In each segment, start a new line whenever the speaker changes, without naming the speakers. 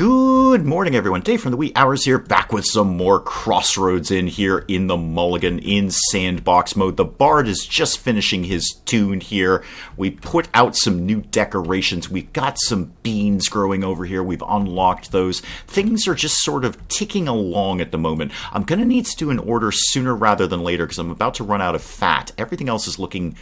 Good morning, everyone. Dave from the wee hours here, back with some more Crossroads Inn here in the Mulligan in Sandbox mode. The Bard is just finishing his tune here. We put out some new decorations. We've got some beans growing over here. We've unlocked those. Things are just sort of ticking along at the moment. I'm going to need to do an order sooner rather than later because I'm about to run out of fat. Everything else is looking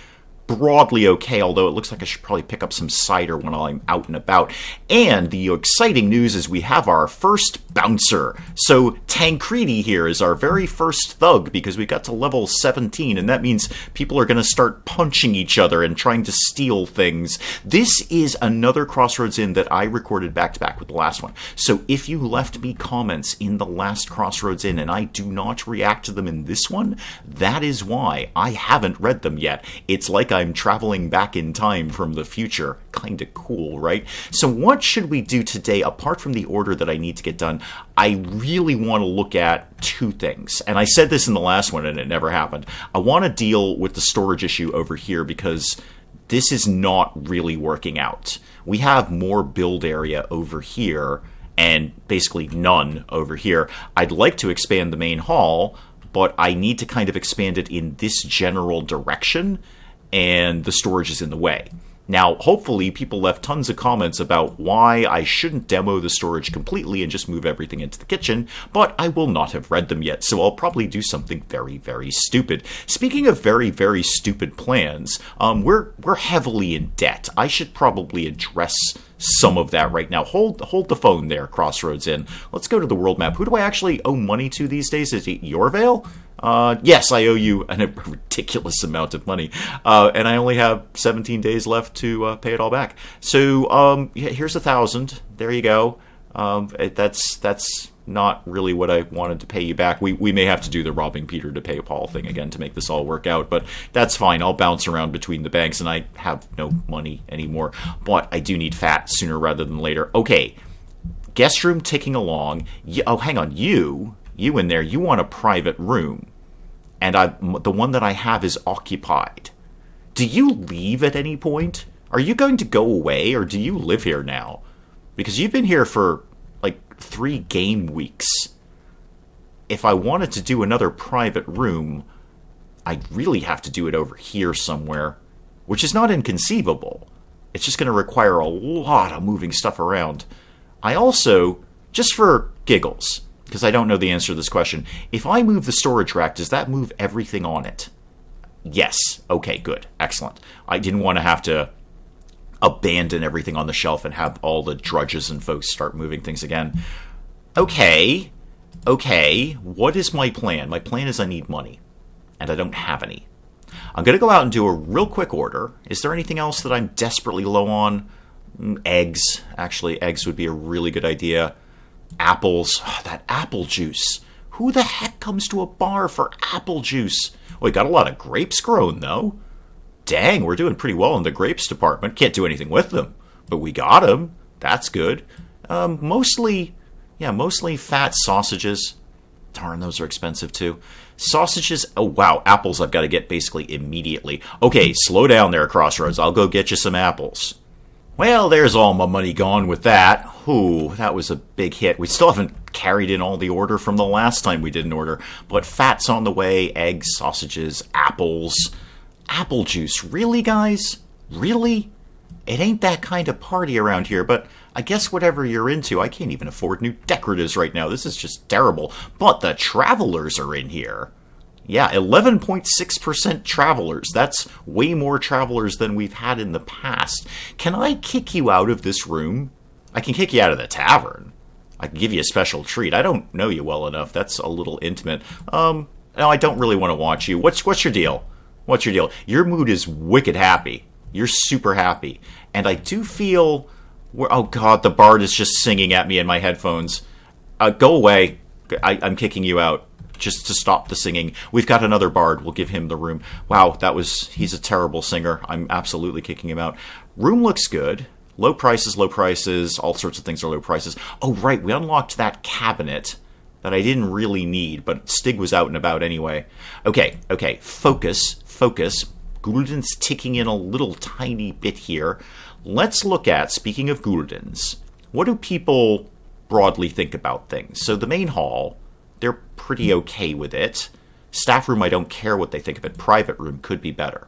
broadly okay, although it looks like I should probably pick up some cider when I'm out and about. And the exciting news is we have our first bouncer. So Tancredi here is our very first thug because we got to level 17, and that means people are going to start punching each other and trying to steal things. This is another Crossroads Inn that I recorded back-to-back with the last one. So if you left me comments in the last Crossroads Inn and I do not react to them in this one, that is why. I haven't read them yet. It's like I'm traveling back in time from the future. Kinda cool, right? So what should we do today, apart from the order that I need to get done? I really want to look at two things. And I said this in the last one and it never happened. I want to deal with the storage issue over here because this is not really working out. We have more build area over here and basically none over here. I'd like to expand the main hall, but I need to kind of expand it in this general direction, and the storage is in the way. Now, hopefully, people left tons of comments about why I shouldn't demo the storage completely and just move everything into the kitchen, but I will not have read them yet, so I'll probably do something very, very stupid. Speaking of very, very stupid plans, we're heavily in debt. I should probably address some of that right now. Hold the phone there, Crossroads Inn. Let's go to the world map. Who do I actually owe money to these days? Is it Yorvale? Yes, I owe you a ridiculous amount of money, and I only have 17 days left to pay it all back. So here's 1,000. There you go. That's not really what I wanted to pay you back. We may have to do the robbing Peter to pay Paul thing again to make this all work out, but that's fine. I'll bounce around between the banks, and I have no money anymore. But I do need fat sooner rather than later. Okay, guest room ticking along. Oh, hang on, you in there, you want a private room, and the one that I have is occupied. Do you leave at any point? Are you going to go away, or do you live here now? Because you've been here for like 3 game weeks. If I wanted to do another private room, I'd really have to do it over here somewhere, which is not inconceivable. It's just going to require a lot of moving stuff around. I also, just for giggles, because I don't know the answer to this question, if I move the storage rack, does that move everything on it? Yes. Okay, good. Excellent. I didn't want to have to abandon everything on the shelf and have all the drudges and folks start moving things again. Okay. What is my plan? My plan is I need money, and I don't have any. I'm going to go out and do a real quick order. Is there anything else that I'm desperately low on? Eggs. Actually, eggs would be a really good idea. Apples. Oh, that apple juice. Who the heck comes to a bar for apple juice? We got a lot of grapes grown, though. Dang, we're doing pretty well in the grapes department. Can't do anything with them, but we got them. That's good. Mostly fat sausages. Darn, those are expensive too. Sausages. Oh, wow, apples I've got to get basically immediately. Okay, slow down there, Crossroads. I'll go get you some apples. Well, there's all my money gone with that. Ooh, that was a big hit. We still haven't carried in all the order from the last time we did an order, but fat's on the way, eggs, sausages, apples. Apple juice. Really, guys? Really? It ain't that kind of party around here, but I guess whatever you're into. I can't even afford new decoratives right now. This is just terrible. But the travelers are in here. Yeah, 11.6% travelers. That's way more travelers than we've had in the past. Can I kick you out of this room? I can kick you out of the tavern. I can give you a special treat. I don't know you well enough. That's a little intimate. No, I don't really want to watch you. What's your deal? What's your deal? Your mood is wicked happy. You're super happy. And I do feel... Oh, God, the bard is just singing at me in my headphones. Go away. I'm kicking you out. Just to stop the singing. We've got another bard. We'll give him the room. Wow, he's a terrible singer. I'm absolutely kicking him out. Room looks good. Low prices. All sorts of things are low prices. Oh, right, we unlocked that cabinet that I didn't really need, but Stig was out and about anyway. Okay, focus. Gulden's ticking in a little tiny bit here. Let's look at, speaking of Guldens, what do people broadly think about things. So the main hall, they're pretty okay with it. Staff room, I don't care what they think of it. Private room could be better.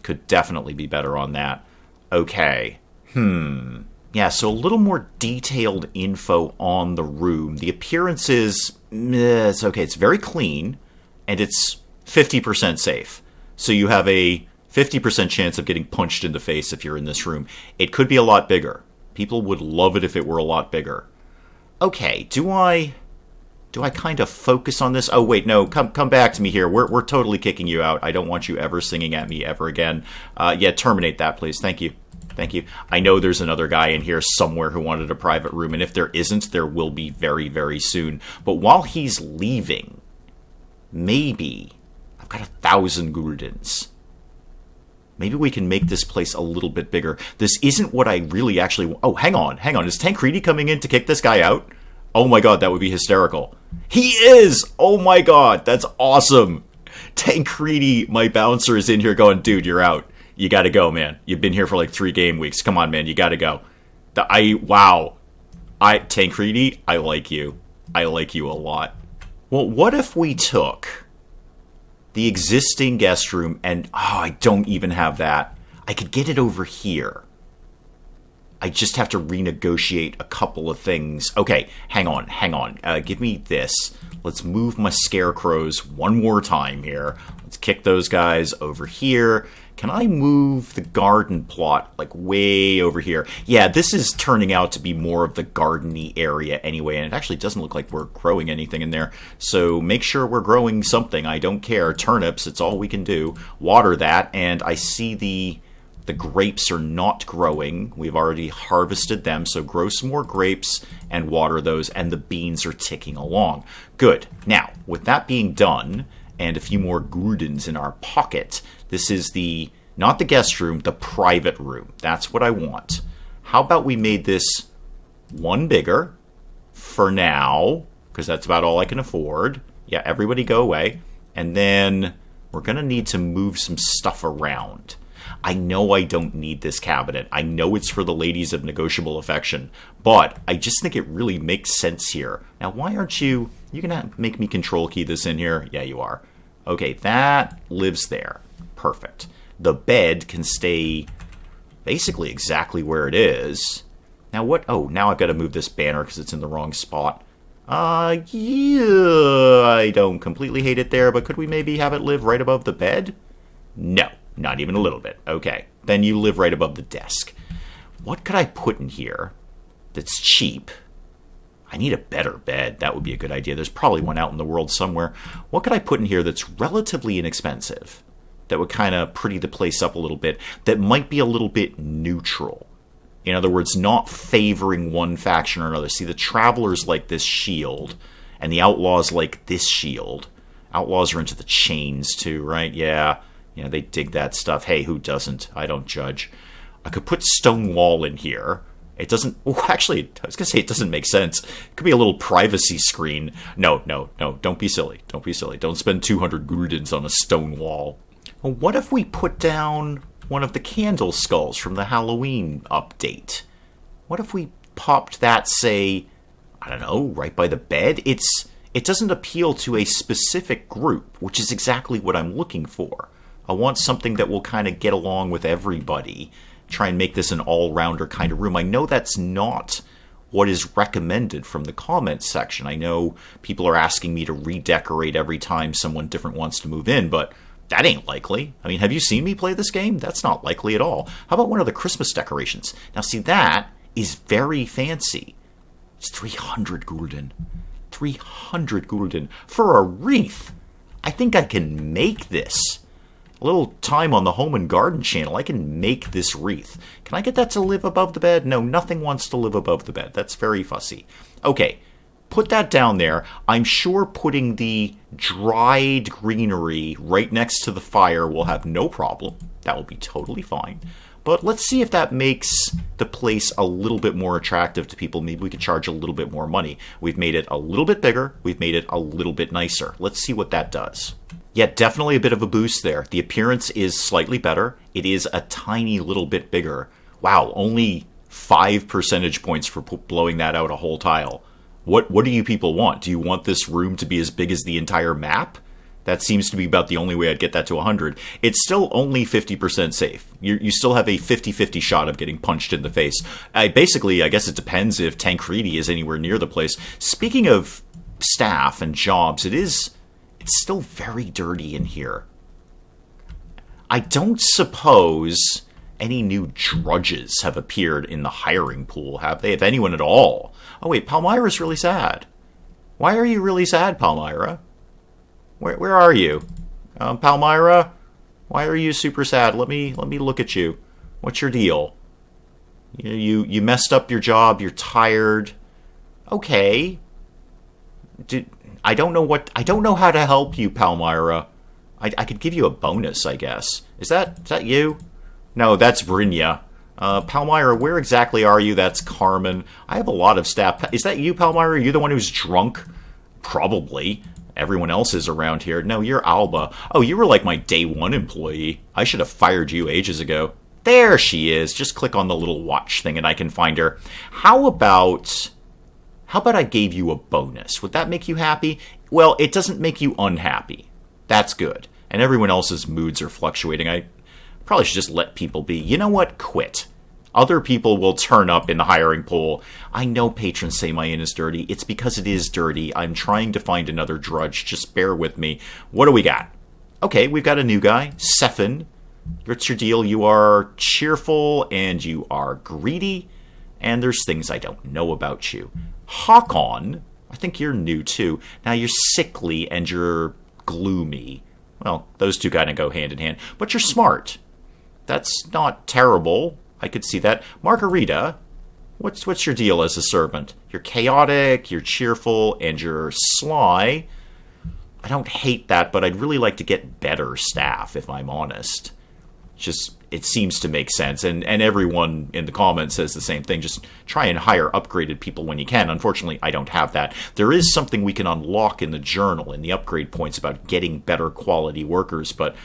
Could definitely be better on that. Okay. Yeah, so a little more detailed info on the room. The appearance is, it's okay. It's very clean, and it's 50% safe. So you have a 50% chance of getting punched in the face if you're in this room. It could be a lot bigger. People would love it if it were a lot bigger. Okay, do I kind of focus on this? Oh, wait, no, come back to me here. We're totally kicking you out. I don't want you ever singing at me ever again. Yeah, terminate that, please. Thank you. Thank you. I know there's another guy in here somewhere who wanted a private room, and if there isn't, there will be very, very soon. But while he's leaving, maybe I've got 1,000 guldens. Maybe we can make this place a little bit bigger. This isn't what I really actually want. Oh, hang on. Is Tancredi coming in to kick this guy out? Oh my god, that would be hysterical. He is! Oh my god, that's awesome. Tancredi, my bouncer, is in here going, dude, you're out. You gotta go, man. You've been here for like 3 game weeks. Come on, man, you gotta go. Tancredi, I like you. I like you a lot. Well, what if we took the existing guest room and, I don't even have that. I could get it over here. I just have to renegotiate a couple of things. Okay, hang on. Give me this. Let's move my scarecrows one more time here. Let's kick those guys over here. Can I move the garden plot, like, way over here? Yeah, this is turning out to be more of the garden-y area anyway, and it actually doesn't look like we're growing anything in there. So make sure we're growing something. I don't care. Turnips, it's all we can do. Water that, and I see the grapes are not growing. We've already harvested them, so grow some more grapes and water those, and the beans are ticking along. Good. Now, with that being done, and a few more guldens in our pocket, this is not the guest room, the private room. That's what I want. How about we made this one bigger for now, because that's about all I can afford. Yeah, everybody go away. And then we're going to need to move some stuff around. I know I don't need this cabinet. I know it's for the ladies of negotiable affection, but I just think it really makes sense here. Now, why aren't you going to make me control key this in here? Yeah, you are. Okay, that lives there. Perfect. The bed can stay basically exactly where it is. Now what? Oh, now I've got to move this banner because it's in the wrong spot. Yeah, I don't completely hate it there, but could we maybe have it live right above the bed? No, not even a little bit. Okay, then you live right above the desk. What could I put in here that's cheap? I need a better bed. That would be a good idea. There's probably one out in the world somewhere. What could I put in here that's relatively inexpensive? That would kind of pretty the place up a little bit. That might be a little bit neutral. In other words, not favoring one faction or another. See, the Travelers like this shield, and the Outlaws like this shield. Outlaws are into the chains too, right? Yeah, they dig that stuff. Hey, who doesn't? I don't judge. I could put stone wall in here. It doesn't... Oh, actually, I was going to say it doesn't make sense. It could be a little privacy screen. No. Don't be silly. Don't spend 200 guldens on a stone wall. Well, what if we put down one of the candle skulls from the Halloween update? What if we popped that, say, I don't know, right by the bed? It doesn't appeal to a specific group, which is exactly what I'm looking for. I want something that will kind of get along with everybody. Try and make this an all-rounder kind of room. I know that's not what is recommended from the comments section. I know people are asking me to redecorate every time someone different wants to move in, but that ain't likely. I mean, have you seen me play this game? That's not likely at all. How about one of the Christmas decorations? Now, see, that is very fancy. It's 300 gulden. 300 gulden for a wreath. I think I can make this. A little time on the Home and Garden channel, I can make this wreath. Can I get that to live above the bed? No, nothing wants to live above the bed. That's very fussy. Okay, put that down there. I'm sure putting the dried greenery right next to the fire will have no problem. That will be totally fine. But let's see if that makes the place a little bit more attractive to people. Maybe we could charge a little bit more money. We've made it a little bit bigger. We've made it a little bit nicer. Let's see what that does. Yeah, definitely a bit of a boost there. The appearance is slightly better. It is a tiny little bit bigger. Wow, only 5 percentage points for blowing that out a whole tile. What do you people want? Do you want this room to be as big as the entire map? That seems to be about the only way I'd get that to 100. It's still only 50% safe. You still have a 50-50 shot of getting punched in the face. Basically, I guess it depends if Tancredi is anywhere near the place. Speaking of staff and jobs, it's still very dirty in here. I don't suppose any new drudges have appeared in the hiring pool, have they? If anyone at all. Oh wait, Palmyra's really sad. Why are you really sad, Palmyra? Where are you? Palmyra? Why are you super sad? Let me look at you. What's your deal? You messed up your job, you're tired. Okay. I don't know how to help you, Palmyra. I could give you a bonus, I guess. Is that you? No, that's Brynja. Palmyra, where exactly are you? That's Carmen. I have a lot of staff. Is that you, Palmyra? Are you the one who's drunk? Probably. Everyone else is around here. No, you're Alba. Oh, you were like my day one employee. I should have fired you ages ago. There she is. Just click on the little watch thing and I can find her. How about I gave you a bonus? Would that make you happy? Well, it doesn't make you unhappy. That's good. And everyone else's moods are fluctuating. I probably should just let people be. You know what? Quit. Other people will turn up in the hiring pool. I know patrons say my inn is dirty. It's because it is dirty. I'm trying to find another drudge. Just bear with me. What do we got? Okay, we've got a new guy. Sefin. What's your deal? You are cheerful and you are greedy. And there's things I don't know about you. Hakon. I think you're new too. Now you're sickly and you're gloomy. Well, those two kind of go hand in hand. But you're smart. That's not terrible. I could see that. Margarita, what's your deal as a servant? You're chaotic, you're cheerful, and you're sly. I don't hate that, but I'd really like to get better staff, if I'm honest. It seems to make sense, and everyone in the comments says the same thing. Just try and hire upgraded people when you can. Unfortunately, I don't have that. There is something we can unlock in the journal, in the upgrade points, about getting better quality workers, but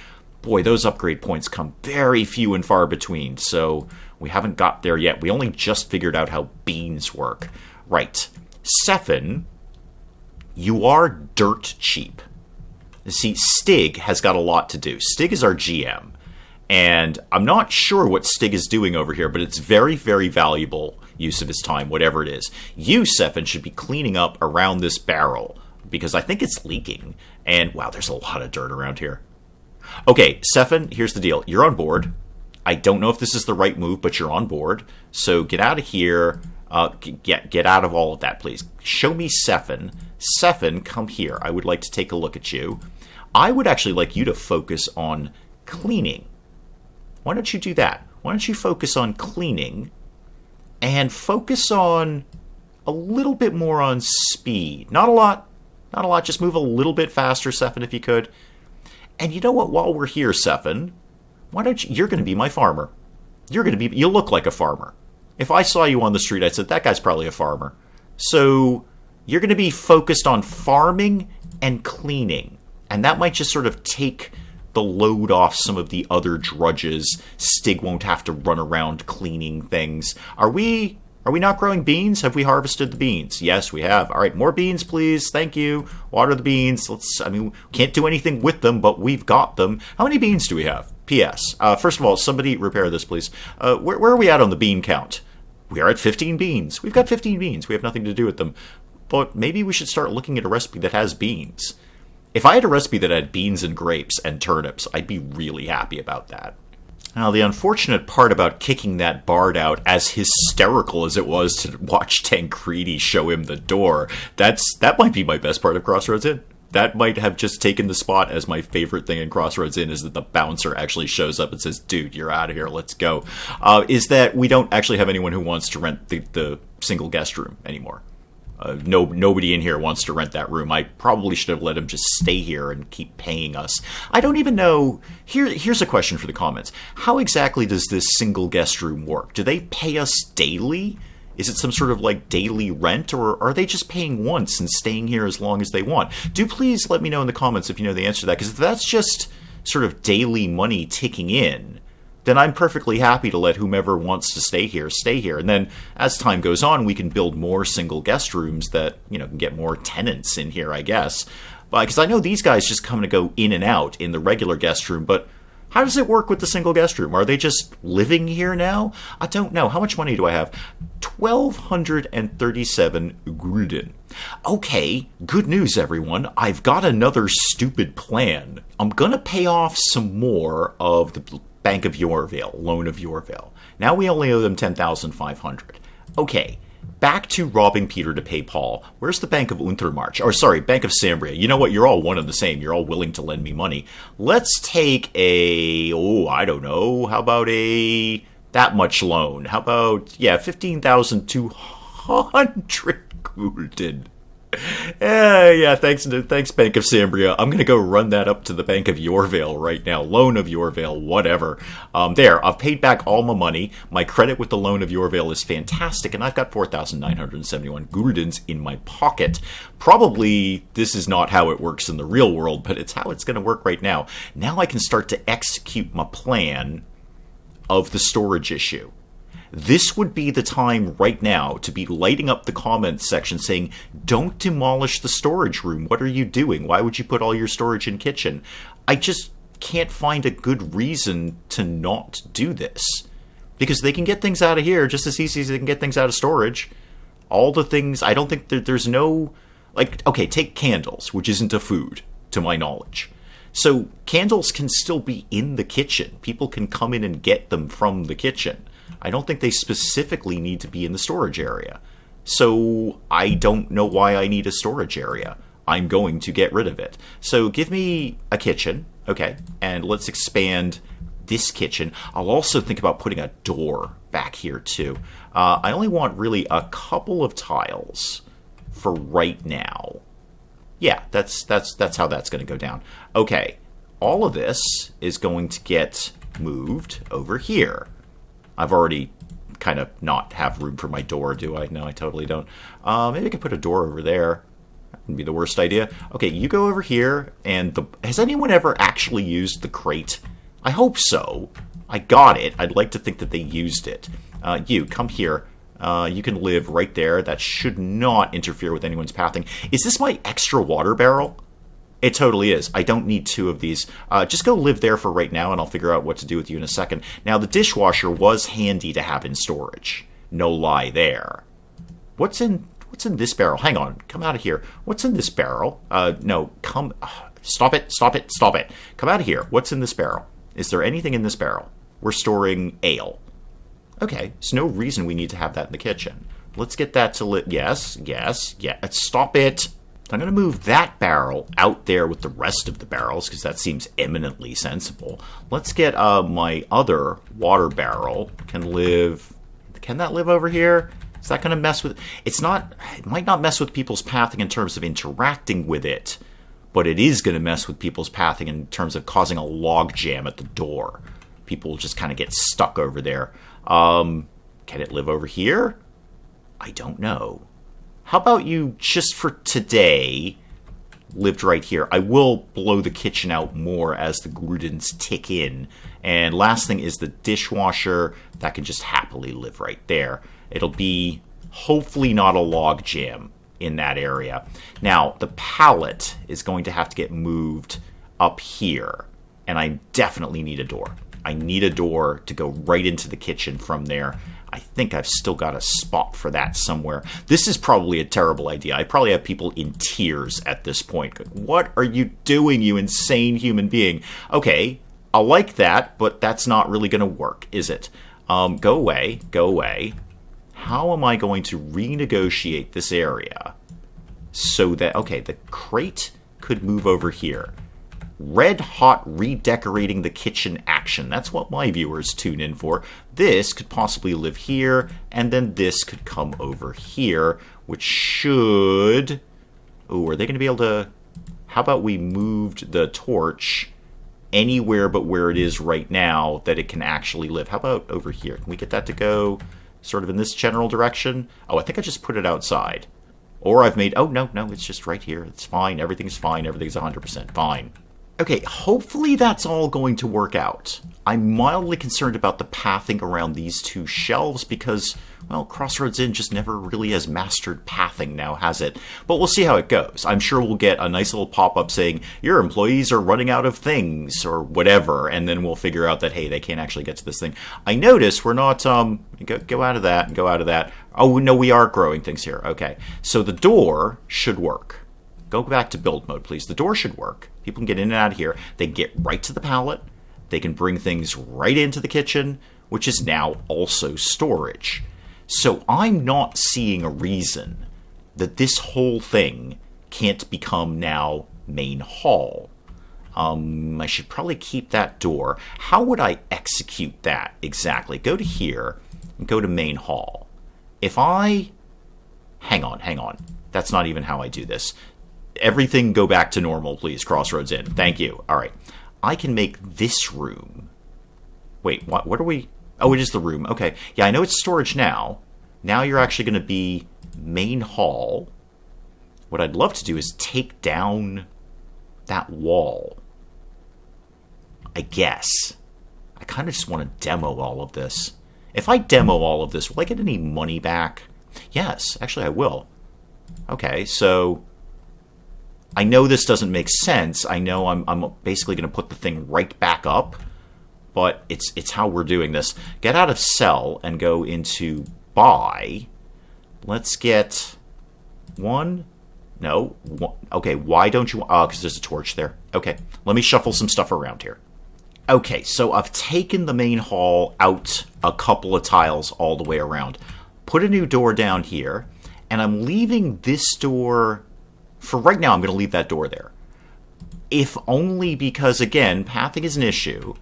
boy, those upgrade points come very few and far between, so we haven't got there yet. We only just figured out how beans work. Right. Sefin, you are dirt cheap. See, Stig has got a lot to do. Stig is our GM, and I'm not sure what Stig is doing over here, but it's very, very valuable use of his time, whatever it is. You, Sefin, should be cleaning up around this barrel, because I think it's leaking, and wow, there's a lot of dirt around here. Okay, Sefin, here's the deal. You're on board. I don't know if this is the right move, but you're on board. So get out of here. Get out of all of that, please. Show me Sefin. Sefin, come here. I would like to take a look at you. I would actually like you to focus on cleaning. Why don't you do that? Why don't you focus on cleaning and focus on a little bit more on speed? Not a lot. Not a lot. Just move a little bit faster, Sefin, if you could. And you know what? While we're here, Sefin, why don't you're going to be my farmer. You look like a farmer. If I saw you on the street, I'd say, that guy's probably a farmer. So you're going to be focused on farming and cleaning. And that might just sort of take the load off some of the other drudges. Stig won't have to run around cleaning things. Are we not growing beans? Have we harvested the beans? Yes, we have. All right, more beans, please. Thank you. Water the beans. We can't do anything with them, but we've got them. How many beans do we have? P.S. First of all, somebody repair this, please. Where are we at on the bean count? We are at 15 beans. We've got 15 beans. We have nothing to do with them. But maybe we should start looking at a recipe that has beans. If I had a recipe that had beans and grapes and turnips, I'd be really happy about that. Now, the unfortunate part about kicking that bard out, as hysterical as it was to watch Tancredi show him the door, that might be my best part of Crossroads Inn. That might have just taken the spot as my favorite thing in Crossroads Inn, is that the bouncer actually shows up and says, dude, you're out of here, let's go. Is that we don't actually have anyone who wants to rent the single guest room anymore. Nobody in here wants to rent that room. I probably should have let him just stay here and keep paying us. I don't even know. Here's a question for the comments. How exactly does this single guest room work? Do they pay us daily? Is it some sort of like daily rent, or are they just paying once and staying here as long as they want? Do please let me know in the comments if you know the answer to that, because if that's just sort of daily money ticking in, then I'm perfectly happy to let whomever wants to stay here, stay here. And then as time goes on, we can build more single guest rooms that, can get more tenants in here, I guess. Because I know these guys just come to go in and out in the regular guest room, but how does it work with the single guest room? Are they just living here now? I don't know. How much money do I have? 1,237 gulden. Okay, good news, everyone. I've got another stupid plan. I'm going to pay off some more of the Bank of Yorvale, loan of Yorvale. Now we only owe them 10,500. Okay, back to robbing Peter to pay Paul. Where's the Bank of Untermarch? Or sorry, Bank of Sambria. You know what? You're all one and the same. You're all willing to lend me money. Let's take I don't know. How about that much loan? How about, 15,200 gulden. Thanks Bank of Sambria. I'm going to go run that up to the Bank of Yorvale right now. Loan of Yorvale, whatever. There, I've paid back all my money. My credit with the loan of Yorvale is fantastic, and I've got 4,971 guldens in my pocket. Probably this is not how it works in the real world, but it's how it's going to work right now. Now I can start to execute my plan of the storage issue. This would be the time right now to be lighting up the comments section saying, don't demolish the storage room. What are you doing? Why would you put all your storage in kitchen? I just can't find a good reason to not do this. Because they can get things out of here just as easy as they can get things out of storage. All the things, I don't think that there's no... take candles, which isn't a food, to my knowledge. So candles can still be in the kitchen. People can come in and get them from the kitchen. I don't think they specifically need to be in the storage area. So I don't know why I need a storage area. I'm going to get rid of it. So give me a kitchen, okay, and let's expand this kitchen. I'll also think about putting a door back here too. I only want really a couple of tiles for right now. Yeah, that's how that's going to go down. Okay, all of this is going to get moved over here. I've already kind of not have room for my door, do I? No, I totally don't. Maybe I could put a door over there. That wouldn't be the worst idea. Okay, you go over here, and has anyone ever actually used the crate? I hope so. I got it. I'd like to think that they used it. You, come here. You can live right there. That should not interfere with anyone's pathing. Is this my extra water barrel? It totally is. I don't need two of these. Just go live there for right now, and I'll figure out what to do with you in a second. Now, the dishwasher was handy to have in storage. No lie there. What's in this barrel? Hang on. Come out of here. What's in this barrel? No. Come. Stop it. Stop it. Stop it. Come out of here. What's in this barrel? Is there anything in this barrel? We're storing ale. Okay. There's no reason we need to have that in the kitchen. Let's get that to Yes. Stop it. I'm going to move that barrel out there with the rest of the barrels because that seems eminently sensible. Let's get my other water barrel. Can that live over here? Is that going to mess with... It might not mess with people's pathing in terms of interacting with it, but it is going to mess with people's pathing in terms of causing a log jam at the door. People will just kind of get stuck over there. Can it live over here? I don't know. How about you, just for today, lived right here? I will blow the kitchen out more as the guldens tick in. And last thing is the dishwasher. That can just happily live right there. It'll be hopefully not a log jam in that area. Now, the pallet is going to have to get moved up here. And I definitely need a door. I need a door to go right into the kitchen from there. I think I've still got a spot for that somewhere. This is probably a terrible idea. I probably have people in tears at this point. What are you doing, you insane human being? Okay, I like that, but that's not really going to work, is it? Go away. Go away. How am I going to renegotiate this area so that... Okay, the crate could move over here. Red hot redecorating the kitchen action. That's what my viewers tune in for. This could possibly live here, and then this could come over here, which should... Oh, are they going to be able to... How about we moved the torch anywhere but where it is right now that it can actually live? How about over here? Can we get that to go sort of in this general direction? Oh, I think I just put it outside. Or I've made... Oh, no, it's just right here. It's fine. Everything's fine. Everything's 100% fine. Okay, hopefully that's all going to work out. I'm mildly concerned about the pathing around these two shelves because, well, Crossroads Inn just never really has mastered pathing now, has it? But we'll see how it goes. I'm sure we'll get a nice little pop-up saying, your employees are running out of things, or whatever, and then we'll figure out that, hey, they can't actually get to this thing. I notice we're not, go out of that, and go out of that. Oh, no, we are growing things here. Okay, so the door should work. Go back to build mode, please. The door should work. People can get in and out of here. They can get right to the pallet. They can bring things right into the kitchen, which is now also storage. So I'm not seeing a reason that this whole thing can't become now main hall. I should probably keep that door. How would I execute that exactly? Go to here and go to main hall. If I... Hang on. That's not even how I do this. Everything go back to normal, please, Crossroads Inn. Thank you. All right. I can make this room. Wait, what are we... Oh, it is the room. Okay. Yeah, I know it's storage now. Now you're actually going to be main hall. What I'd love to do is take down that wall. I guess. I kind of just want to demo all of this. If I demo all of this, will I get any money back? Yes, actually I will. Okay, so... I know this doesn't make sense. I know I'm basically going to put the thing right back up, but it's how we're doing this. Get out of sell and go into buy. Let's get one. No. One. Okay, why don't you... Oh, because there's a torch there. Okay, let me shuffle some stuff around here. Okay, so I've taken the main hall out a couple of tiles all the way around. Put a new door down here, and I'm leaving this door... For right now, I'm going to leave that door there. If only because, again, pathing is an issue.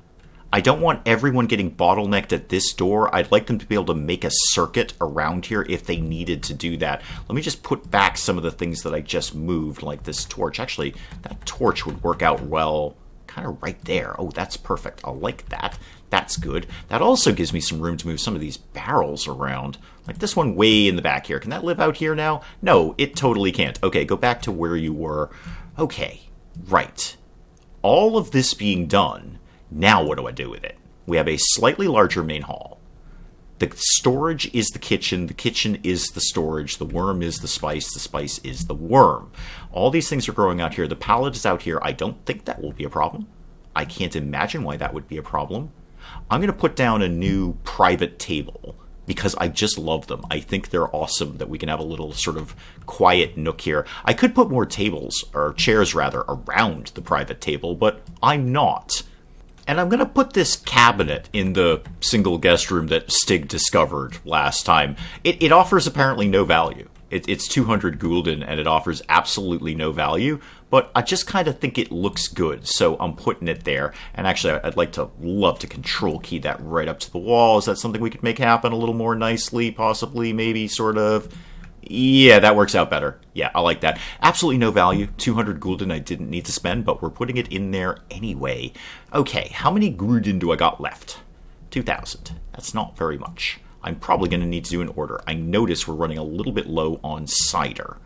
I don't want everyone getting bottlenecked at this door. I'd like them to be able to make a circuit around here if they needed to do that. Let me just put back some of the things that I just moved, like this torch. Actually, that torch would work out well kind of right there. Oh, that's perfect. I like that. That's good. That also gives me some room to move some of these barrels around. Like this one way in the back here. Can that live out here now? No, it totally can't. Okay, go back to where you were. Okay, right. All of this being done, now what do I do with it? We have a slightly larger main hall. The storage is the kitchen is the storage, the worm is the spice is the worm. All these things are growing out here. The pallet is out here. I don't think that will be a problem. I can't imagine why that would be a problem. I'm going to put down a new private table because I just love them. I think they're awesome that we can have a little sort of quiet nook here. I could put more tables, or chairs rather, around the private table, but I'm not. And I'm going to put this cabinet in the single guest room that Stig discovered last time. It offers apparently no value. It's 200 gulden, and it offers absolutely no value, but I just kind of think it looks good, so I'm putting it there. And actually, I'd love to control key that right up to the wall. Is that something we could make happen a little more nicely, possibly, maybe, sort of? Yeah, that works out better. Yeah, I like that. Absolutely no value. 200 gulden I didn't need to spend, but we're putting it in there anyway. Okay, how many gulden do I got left? 2,000. That's not very much. I'm probably going to need to do an order. I notice we're running a little bit low on cider.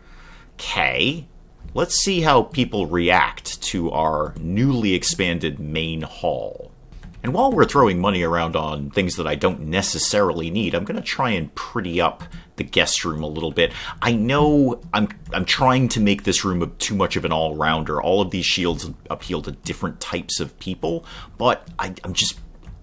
Okay, let's see how people react to our newly expanded main hall. And while we're throwing money around on things that I don't necessarily need, I'm going to try and pretty up the guest room a little bit. I know I'm trying to make this room too much of an all-rounder. All of these shields appeal to different types of people, but I'm just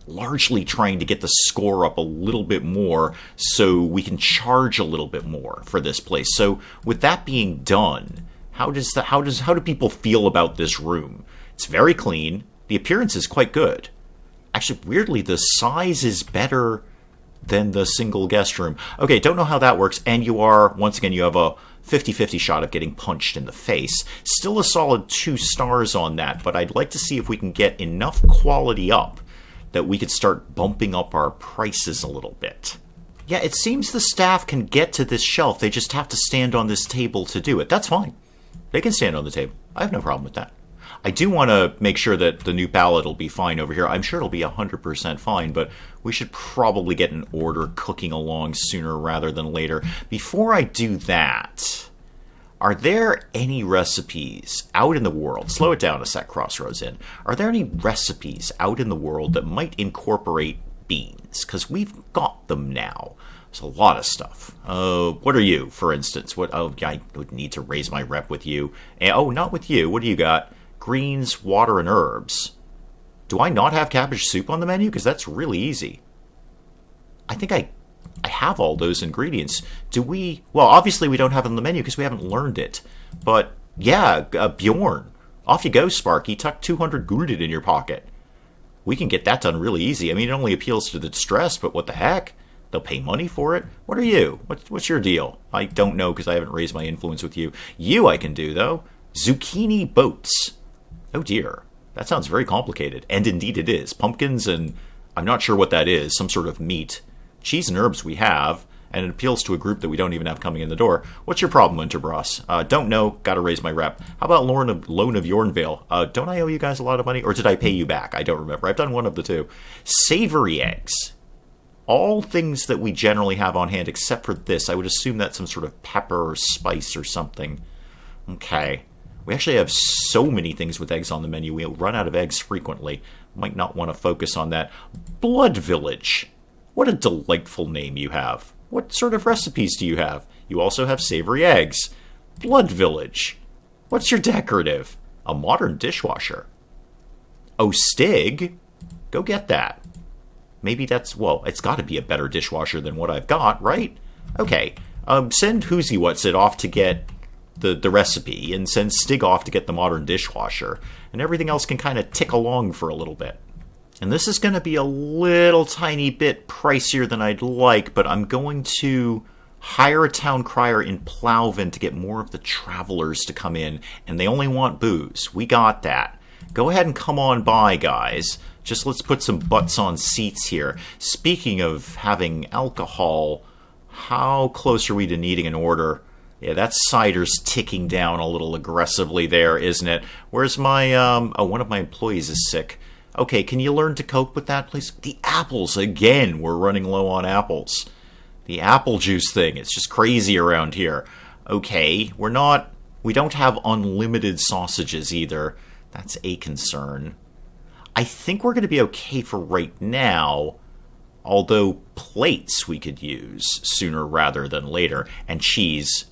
largely trying to get the score up a little bit more so we can charge a little bit more for this place. So with that being done, how do people feel about this room? It's very clean. The appearance is quite good. Actually, weirdly, the size is better than the single guest room. Okay, don't know how that works. And once again, you have a 50-50 shot of getting punched in the face. Still a solid 2 stars on that, but I'd like to see if we can get enough quality up that we could start bumping up our prices a little bit. Yeah, it seems the staff can get to this shelf. They just have to stand on this table to do it. That's fine. They can stand on the table. I have no problem with that. I do want to make sure that the new pallet will be fine over here. I'm sure it'll be 100% fine, but we should probably get an order cooking along sooner rather than later. Before I do that, Are there any recipes out in the world? Slow it down a sec, Crossroads Inn. Are there any recipes out in the world that might incorporate beans? Because we've got them now. There's a lot of stuff. What are you, for instance? What? Oh, I would need to raise my rep with you. Oh, not with you. What do you got? Greens, water, and herbs. Do I not have cabbage soup on the menu? Because that's really easy. I think I have all those ingredients. Do we? Well, obviously we don't have it on the menu because we haven't learned it. But, yeah, Bjorn. Off you go, Sparky. Tuck 200 gulden in your pocket. We can get that done really easy. I mean, it only appeals to the distressed, but what the heck? They'll pay money for it. What are you? What's your deal? I don't know because I haven't raised my influence with you. You I can do, though. Zucchini boats. Oh, dear. That sounds very complicated. And indeed it is. Pumpkins and I'm not sure what that is. Some sort of meat. Cheese and herbs we have. And it appeals to a group that we don't even have coming in the door. What's your problem, Winterbross? Don't know. Gotta raise my rep. How about loan of Yornvale? Don't I owe you guys a lot of money? Or did I pay you back? I don't remember. I've done one of the two. Savory eggs. All things that we generally have on hand except for this. I would assume that's some sort of pepper or spice or something. Okay. We actually have so many things with eggs on the menu. We run out of eggs frequently. Might not want to focus on that. Blood Village. What a delightful name you have. What sort of recipes do you have? You also have savory eggs. Blood Village. What's your decorative? A modern dishwasher. Oh, Stig? Go get that. Maybe that's, well, it's got to be a better dishwasher than what I've got, right? Okay, send Whoosy What's It off to get the recipe, and send Stig off to get the modern dishwasher, and everything else can kind of tick along for a little bit. And this is going to be a little tiny bit pricier than I'd like, but I'm going to hire a town crier in Plowvin to get more of the travelers to come in, and they only want booze. We got that. Go ahead and come on by, guys. Just let's put some butts on seats here. Speaking of having alcohol, how close are we to needing an order? Yeah, that cider's ticking down a little aggressively there, isn't it? Where's my, one of my employees is sick. Okay, can you learn to cope with that, please? The apples, again, we're running low on apples. The apple juice thing, it's just crazy around here. Okay, we don't have unlimited sausages either. That's a concern. I think we're going to be okay for right now, although plates we could use sooner rather than later. And cheese.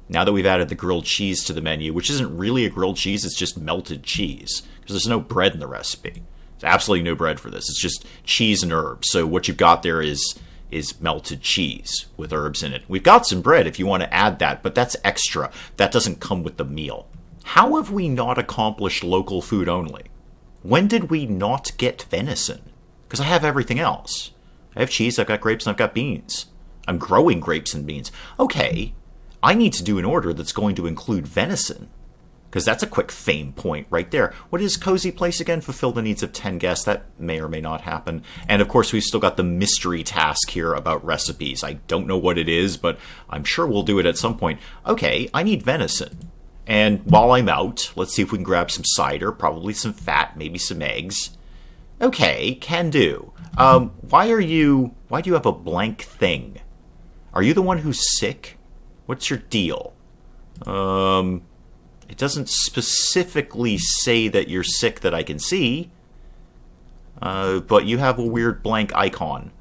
Now that we've added the grilled cheese to the menu, which isn't really a grilled cheese, it's just melted cheese, because there's no bread in the recipe. There's absolutely no bread for this. It's just cheese and herbs. So what you've got there is melted cheese with herbs in it. We've got some bread if you want to add that, but that's extra. That doesn't come with the meal. How have we not accomplished local food only? When did we not get venison? Because I have everything else. I have cheese, I've got grapes, and I've got beans. I'm growing grapes and beans. Okay, I need to do an order that's going to include venison. Because that's a quick fame point right there. What is Cozy Place again? Fulfill the needs of 10 guests. That may or may not happen. And of course, we've still got the mystery task here about recipes. I don't know what it is, but I'm sure we'll do it at some point. Okay, I need venison. And while I'm out, let's see if we can grab some cider, probably some fat, maybe some eggs. Okay, can do. Why do you have a blank thing? Are you the one who's sick? What's your deal? It doesn't specifically say that you're sick that I can see. But you have a weird blank icon.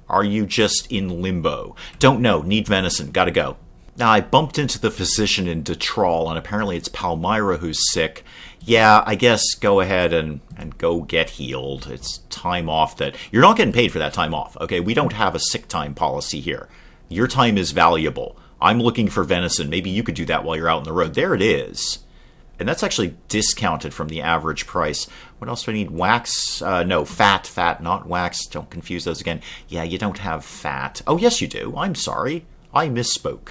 Are you just in limbo? Don't know. Need venison. Gotta go. Now, I bumped into the physician in Detrol, and apparently it's Palmyra who's sick. Yeah, I guess go ahead and go get healed. It's time off that... You're not getting paid for that time off, okay? We don't have a sick time policy here. Your time is valuable. I'm looking for venison. Maybe you could do that while you're out on the road. There it is. And that's actually discounted from the average price. What else do I need? Wax? No, fat, not wax. Don't confuse those again. Yeah, you don't have fat. Oh, yes, you do. I'm sorry. I misspoke.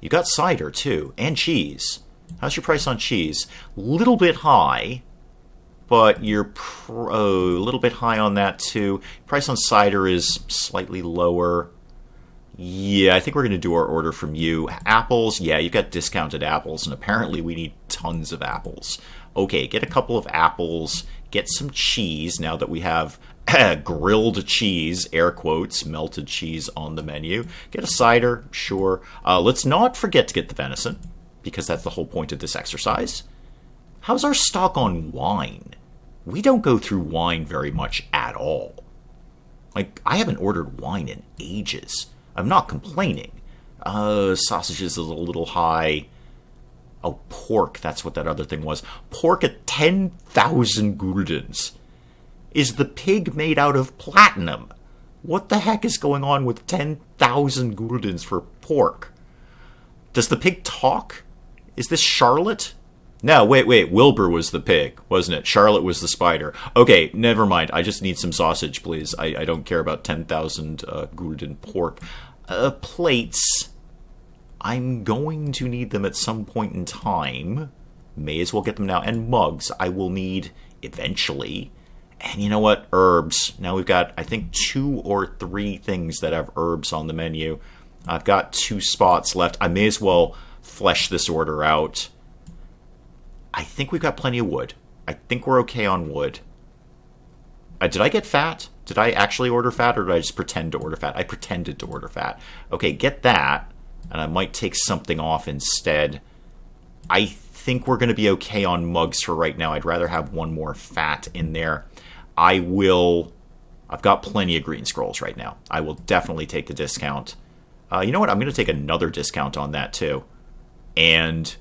You got cider, too, and cheese. How's your price on cheese? Little bit high, but you're a little bit high on that, too. Price on cider is slightly lower. Yeah, I think we're going to do our order from you. Apples, yeah, you've got discounted apples, and apparently we need tons of apples. Okay, get a couple of apples, get some cheese now that we have grilled cheese, air quotes, melted cheese on the menu. Get a cider, sure. Let's not forget to get the venison. because that's the whole point of this exercise. How's our stock on wine? We don't go through wine very much at all. Like, I haven't ordered wine in ages. I'm not complaining. Sausages is a little high. Oh, pork, that's what that other thing was. Pork at 10,000 guldens. Is the pig made out of platinum? What the heck is going on with 10,000 guldens for pork? Does the pig talk? Is this Charlotte? No, wait. Wilbur was the pig, wasn't it? Charlotte was the spider. Okay, never mind. I just need some sausage, please. I don't care about 10,000 gulden pork. Plates. I'm going to need them at some point in time. May as well get them now. And mugs I will need eventually. And you know what? Herbs. Now we've got, I think, 2 or 3 things that have herbs on the menu. I've got 2 spots left. I may as well flesh this order out. I think we've got plenty of wood. I think we're okay on wood. Did I get fat? Did I actually order fat, or did I just pretend to order fat? I pretended to order fat. Okay, get that, and I might take something off instead. I think we're going to be okay on mugs for right now. I'd rather have 1 more fat in there. I've got plenty of green scrolls right now. I will definitely take the discount. You know what? I'm going to take another discount on that, too. And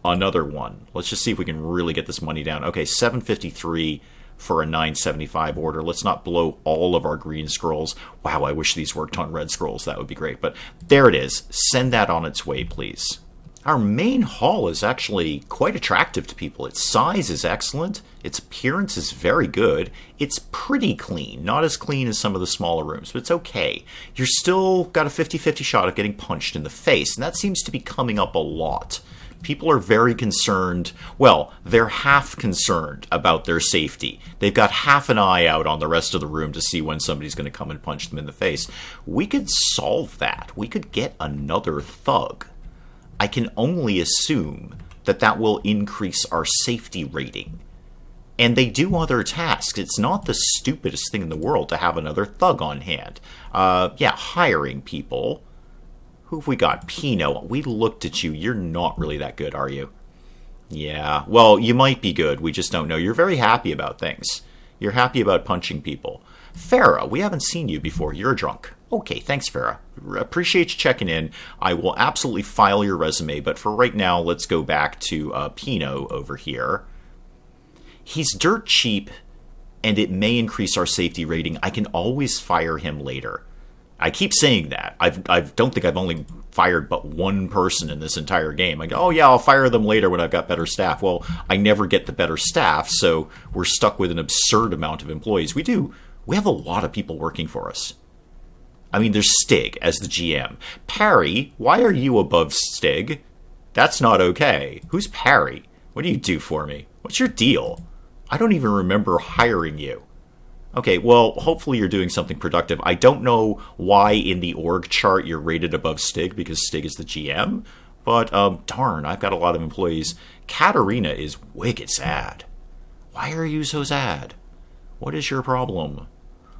another one. Let's just see if we can really get this money down. Okay, $7.53 for a $9.75 order. Let's not blow all of our green scrolls. Wow, I wish these worked on red scrolls. That would be great. But there it is. Send that on its way, please. Our main hall is actually quite attractive to people. Its size is excellent. Its appearance is very good. It's pretty clean. Not as clean as some of the smaller rooms, but it's okay. You're still got a 50-50 shot of getting punched in the face, and that seems to be coming up a lot. People are very concerned. Well, they're half concerned about their safety. They've got half an eye out on the rest of the room to see when somebody's going to come and punch them in the face. We could solve that. We could get another thug. I can only assume that that will increase our safety rating. And they do other tasks. It's not the stupidest thing in the world to have another thug on hand. Hiring people. Who have we got? Pino. We looked at you. You're not really that good, are you? Yeah. Well, you might be good. We just don't know. You're very happy about things. You're happy about punching people. Farah, we haven't seen you before. You're drunk. Okay, thanks, Farah. Appreciate you checking in. I will absolutely file your resume, but for right now, let's go back to Pino over here. He's dirt cheap, and it may increase our safety rating. I can always fire him later. I keep saying that. I don't think I've only fired but 1 person in this entire game. I go, oh yeah, I'll fire them later when I've got better staff. Well, I never get the better staff, so we're stuck with an absurd amount of employees. We have a lot of people working for us. I mean, there's Stig as the GM. Parry, why are you above Stig? That's not okay. Who's Parry? What do you do for me? What's your deal? I don't even remember hiring you. Okay, well, hopefully you're doing something productive. I don't know why in the org chart you're rated above Stig, because Stig is the GM. But, darn, I've got a lot of employees. Katarina is wicked sad. Why are you so sad? What is your problem?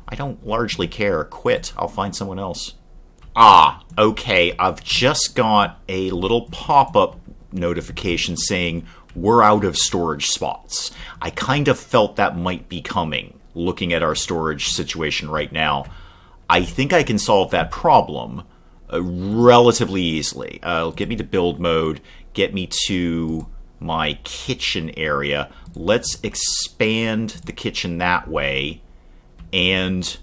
I don't largely care. Quit. I'll find someone else. Ah, okay. I've just got a little pop-up notification saying we're out of storage spots. I kind of felt that might be coming, looking at our storage situation right now. I think I can solve that problem relatively easily. Get me to build mode. Get me to my kitchen area. Let's expand the kitchen that way. And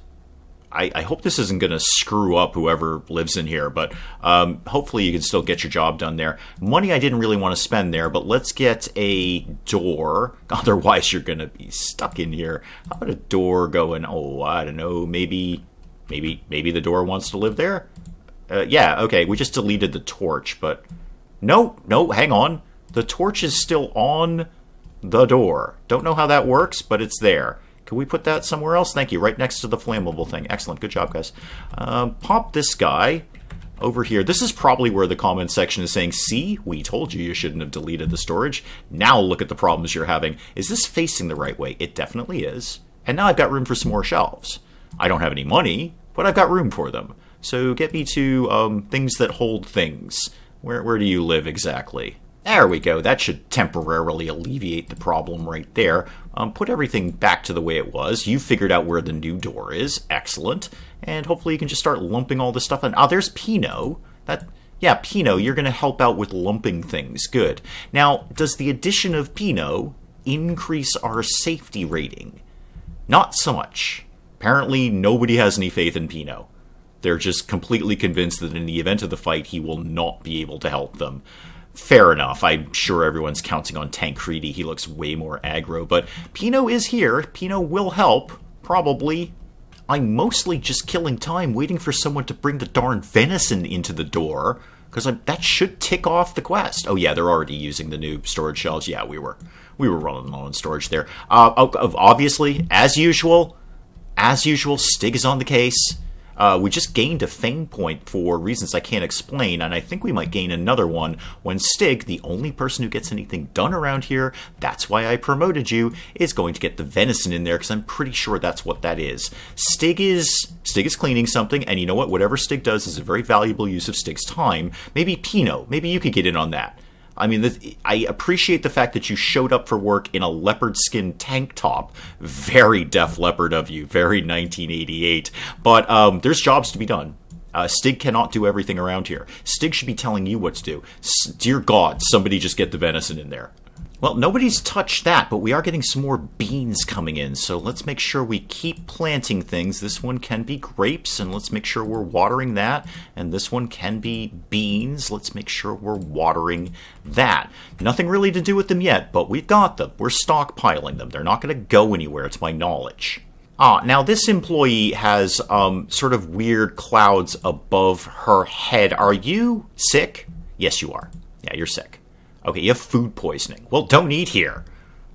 I hope this isn't going to screw up whoever lives in here, but hopefully you can still get your job done there. Money I didn't really want to spend there, but let's get a door. Otherwise, you're going to be stuck in here. How about a door going, I don't know, maybe the door wants to live there? Yeah, okay, we just deleted the torch, but no, hang on. The torch is still on the door. Don't know how that works, but it's there. Can we put that somewhere else? Thank you. Right next to the flammable thing. Excellent. Good job, guys. Pop this guy over here. This is probably where the comment section is saying, see, we told you shouldn't have deleted the storage. Now look at the problems you're having. Is this facing the right way? It definitely is. And now I've got room for some more shelves. I don't have any money, but I've got room for them. So get me to things that hold things. Where do you live exactly? There we go. That should temporarily alleviate the problem right there. Put everything back to the way it was. You figured out where the new door is. Excellent. And hopefully you can just start lumping all this stuff in. Ah, there's Pino. Yeah, Pino, you're going to help out with lumping things. Good. Now, does the addition of Pino increase our safety rating? Not so much. Apparently, nobody has any faith in Pino. They're just completely convinced that in the event of the fight, he will not be able to help them. Fair enough. I'm sure everyone's counting on Tancredi. He looks way more aggro. But Pino is here. Pino will help. Probably. I'm mostly just killing time waiting for someone to bring the darn venison into the door. Because that should tick off the quest. Oh yeah, they're already using the new storage shelves. Yeah, we were running low on storage there. Obviously, as usual, Stig is on the case. We just gained a fame point for reasons I can't explain, and I think we might gain another one when Stig, the only person who gets anything done around here, that's why I promoted you, is going to get the venison in there, because I'm pretty sure that's what that is. Stig is cleaning something, and you know what? Whatever Stig does is a very valuable use of Stig's time. Maybe Pino, maybe you could get in on that. I mean, I appreciate the fact that you showed up for work in a leopard skin tank top. Very Def Leppard of you. Very 1988. But there's jobs to be done. Stig cannot do everything around here. Stig should be telling you what to do. Dear God, somebody just get the venison in there. Well, nobody's touched that, but we are getting some more beans coming in, so let's make sure we keep planting things. This one can be grapes, and let's make sure we're watering that. And this one can be beans. Let's make sure we're watering that. Nothing really to do with them yet, but we've got them. We're stockpiling them. They're not going to go anywhere, to my knowledge. Now this employee has sort of weird clouds above her head. Are you sick? Yes, you are. Yeah, you're sick. Okay, you have food poisoning. Well, don't eat here.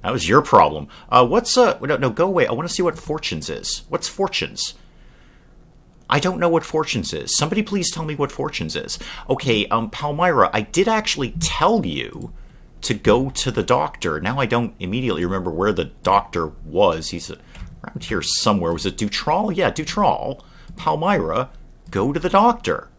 That was your problem. No, go away. I want to see what Fortunes is. What's Fortunes? I don't know what Fortunes is. Somebody please tell me what Fortunes is. Okay, Palmyra, I did actually tell you to go to the doctor. Now I don't immediately remember where the doctor was. He's around here somewhere. Was it Dutral? Yeah, Dutral. Palmyra, go to the doctor.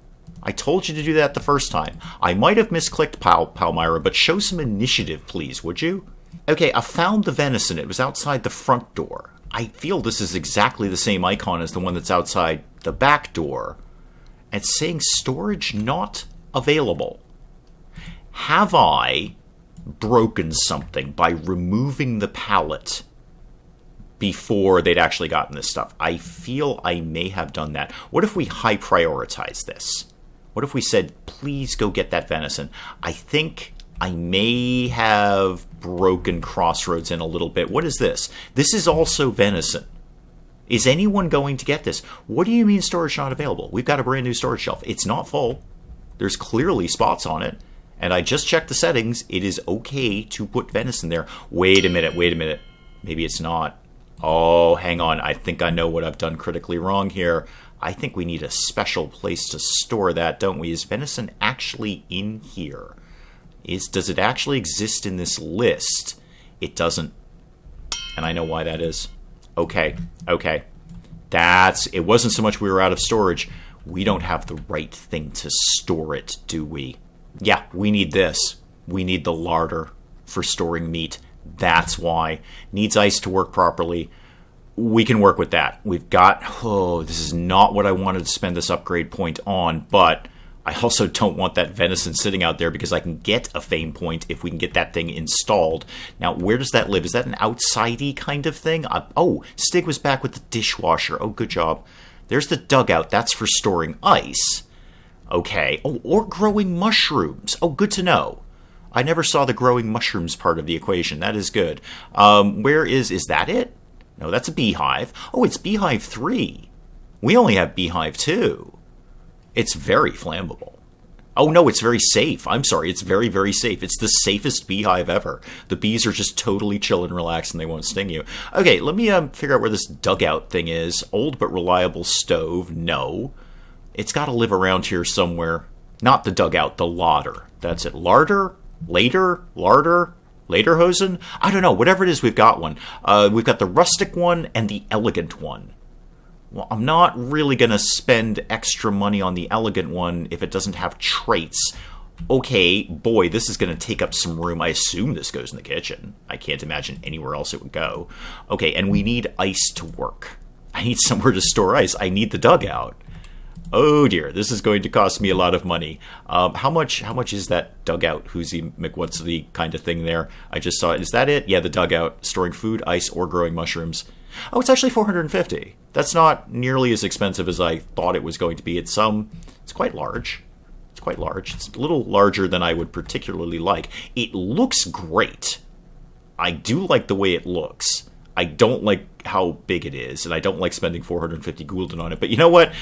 I told you to do that the first time. I might have misclicked Palmyra, but show some initiative, please, would you? Okay, I found the venison. It was outside the front door. I feel this is exactly the same icon as the one that's outside the back door. And it's saying storage not available. Have I broken something by removing the pallet before they'd actually gotten this stuff? I feel I may have done that. What if we high prioritize this? What if we said, please go get that venison? I think I may have broken Crossroads in a little bit. What is this? This is also venison. Is anyone going to get this? What do you mean storage not available? We've got a brand new storage shelf. It's not full. There's clearly spots on it. And I just checked the settings. It is okay to put venison there. Wait a minute. Maybe it's not. Oh, hang on. I think I know what I've done critically wrong here. I think we need a special place to store that, don't we? Is venison actually in here? Does it actually exist in this list? It doesn't. And I know why that is. Okay. It wasn't so much we were out of storage. We don't have the right thing to store it, do we? Yeah, we need this. We need the larder for storing meat. That's why. Needs ice to work properly. We can work with that. We've got... this is not what I wanted to spend this upgrade point on, but I also don't want that venison sitting out there because I can get a fame point if we can get that thing installed. Now, where does that live? Is that an outside-y kind of thing? Stig was back with the dishwasher. Oh, good job. There's the dugout. That's for storing ice. Okay. Oh, or growing mushrooms. Oh, good to know. I never saw the growing mushrooms part of the equation. That is good. Where is that it? No, that's a beehive. Oh, it's beehive 3. We only have beehive 2. It's very flammable. Oh, no, it's very safe. I'm sorry, it's very, very safe. It's the safest beehive ever. The bees are just totally chill and relaxed and they won't sting you. Okay, let me figure out where this dugout thing is. Old but reliable stove. No. It's got to live around here somewhere. Not the dugout, the larder. That's it. Larder? Later? Larder? Lederhosen? I don't know. Whatever it is, we've got one. We've got the rustic one and the elegant one. Well, I'm not really going to spend extra money on the elegant one if it doesn't have traits. Okay, boy, this is going to take up some room. I assume this goes in the kitchen. I can't imagine anywhere else it would go. Okay, and we need ice to work. I need somewhere to store ice. I need the dugout. Oh dear, this is going to cost me a lot of money. How much is that dugout, Whoosie McWhatsy kind of thing there? I just saw it. Is that it? Yeah, the dugout. Storing food, ice, or growing mushrooms. Oh, it's actually $450. That's not nearly as expensive as I thought it was going to be. It's quite large. It's quite large. It's a little larger than I would particularly like. It looks great. I do like the way it looks. I don't like how big it is, and I don't like spending 450 gulden on it. But you know what?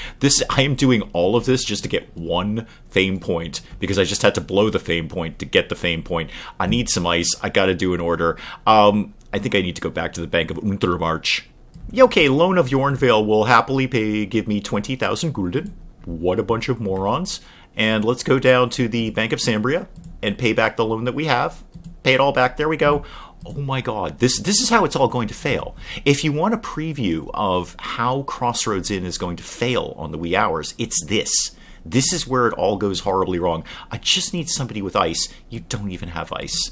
I am doing all of this just to get one fame point, because I just had to blow the fame point to get the fame point. I need some ice. I got to do an order. I think I need to go back to the Bank of Untermarch. Yeah, okay, Loan of Yornvale will happily give me 20,000 gulden. What a bunch of morons. And let's go down to the Bank of Sambria and pay back the loan that we have. Pay it all back. There we go. Oh my god, this is how it's all going to fail. If you want a preview of how Crossroads Inn is going to fail on the wee hours, it's this. This is where it all goes horribly wrong. I just need somebody with ice. You don't even have ice.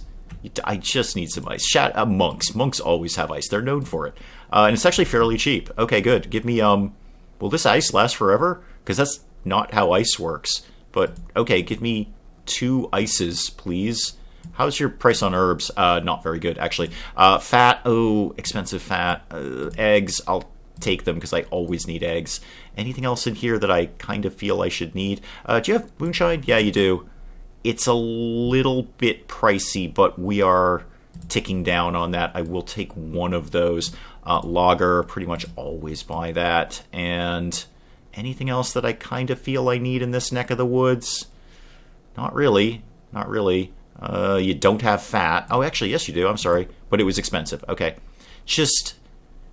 I just need some ice. Monks. Monks always have ice. They're known for it. And it's actually fairly cheap. Okay, good. Give me, will this ice last forever? Because that's not how ice works. But, okay, give me 2 ices, please. How's your price on herbs? Not very good, actually. Fat, expensive fat. Eggs, I'll take them because I always need eggs. Anything else in here that I kind of feel I should need? Do you have moonshine? Yeah, you do. It's a little bit pricey, but we are ticking down on that. I will take one of those. Lager, pretty much always buy that. And anything else that I kind of feel I need in this neck of the woods? Not really. Not really. You don't have fat. Oh, actually, yes, you do. I'm sorry. But it was expensive. Okay. Just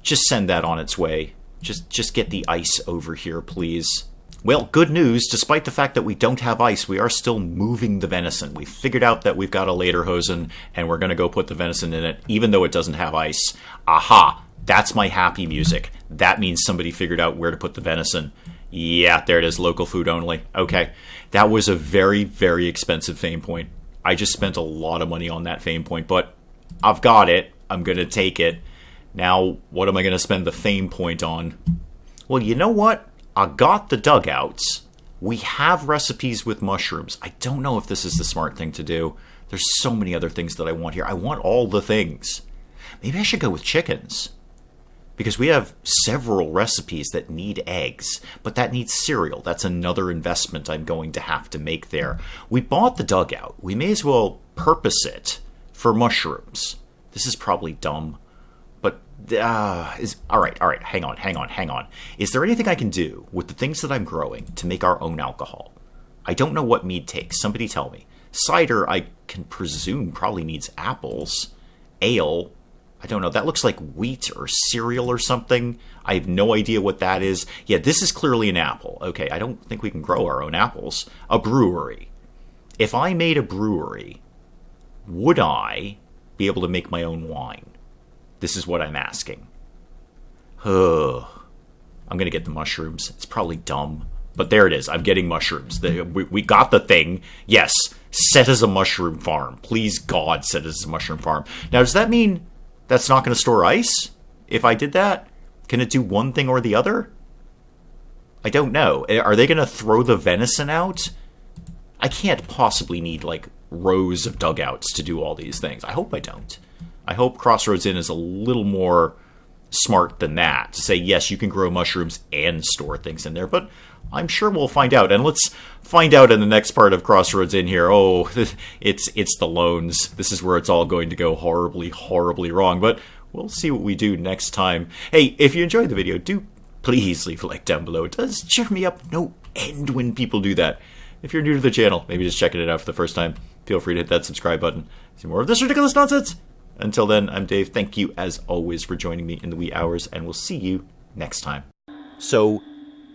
send that on its way. Just get the ice over here, please. Well, good news. Despite the fact that we don't have ice, we are still moving the venison. We figured out that we've got a lederhosen, and we're going to go put the venison in it, even though it doesn't have ice. Aha! That's my happy music. That means somebody figured out where to put the venison. Yeah, there it is. Local food only. Okay. That was a very, very expensive fame point. I just spent a lot of money on that fame point, but I've got it. I'm going to take it. Now, what am I going to spend the fame point on? Well, you know what? I got the dugouts. We have recipes with mushrooms. I don't know if this is the smart thing to do. There's so many other things that I want here. I want all the things. Maybe I should go with chickens. Because we have several recipes that need eggs, but that needs cereal. That's another investment I'm going to have to make there. We bought the dugout. We may as well purpose it for mushrooms. This is probably dumb, but all right. Hang on. Is there anything I can do with the things that I'm growing to make our own alcohol? I don't know what mead takes. Somebody tell me. Cider, I can presume, probably needs apples. Ale, I don't know. That looks like wheat or cereal or something. I have no idea what that is. Yeah, this is clearly an apple. Okay, I don't think we can grow our own apples. A brewery. If I made a brewery, would I be able to make my own wine? This is what I'm asking. I'm going to get the mushrooms. It's probably dumb. But there it is. I'm getting mushrooms. We got the thing. Yes, set as a mushroom farm. Please, God, set as a mushroom farm. Now, does that mean that's not going to store ice? If I did that, can it do one thing or the other? I don't know. Are they going to throw the venison out? I can't possibly need, like, rows of dugouts to do all these things. I hope I don't. I hope Crossroads Inn is a little more smart than that, to say, yes, you can grow mushrooms and store things in there, but I'm sure we'll find out. And let's find out in the next part of Crossroads Inn here. Oh, it's the loans. This is where it's all going to go horribly, horribly wrong, but we'll see what we do next time. Hey, if you enjoyed the video, do please leave a like down below. It does cheer me up no end when people do that. If you're new to the channel, maybe just checking it out for the first time, feel free to hit that subscribe button. See more of this ridiculous nonsense. Until then, I'm Dave. Thank you, as always, for joining me in the wee hours, and we'll see you next time. So,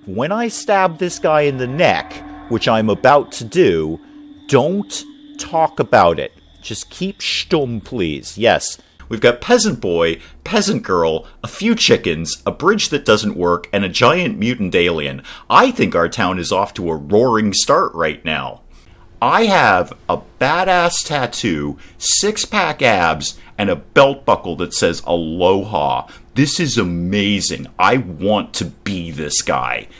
when I stab this guy in the neck, which I'm about to do, don't talk about it. Just keep stum, please. Yes, we've got Peasant Boy, Peasant Girl, a few chickens, a bridge that doesn't work, and a giant mutant alien. I think our town is off to a roaring start right now. I have a badass tattoo, 6-pack abs, and a belt buckle that says Aloha. This is amazing. I want to be this guy.